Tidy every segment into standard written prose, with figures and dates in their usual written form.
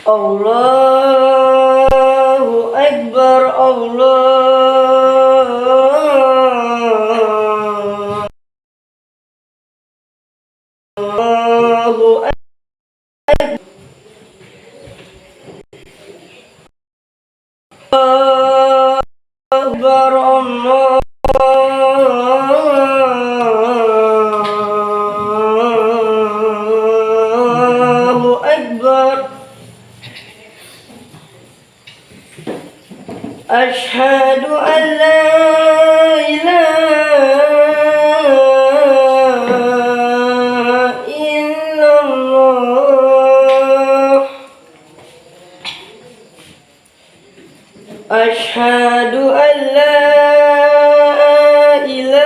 الله أكبر الله أكبر الله أكبر أشهد أن لا إله إلا الله أشهد أن لا إله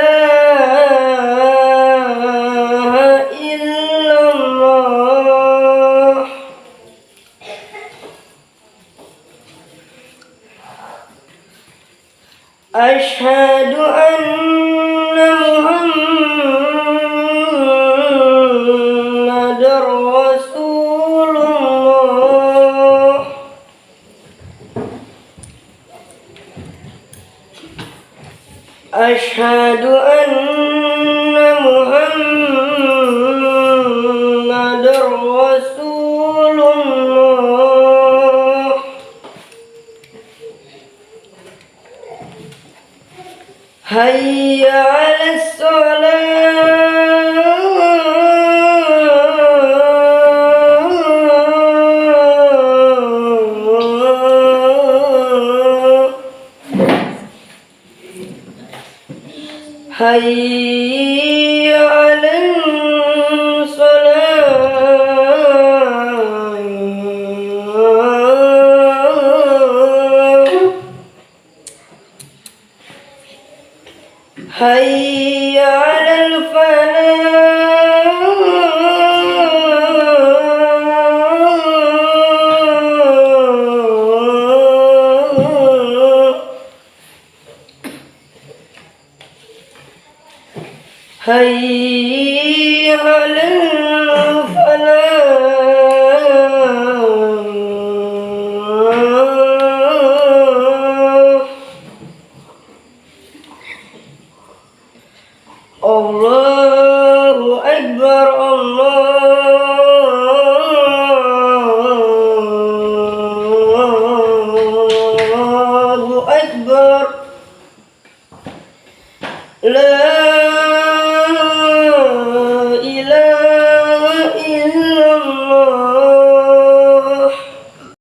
إلا الله أشهد أن محمدًا رسول الله أشهد أن محمدًا رسول الله حي على الصلاة حي على الصلاة حي على الفلاح حي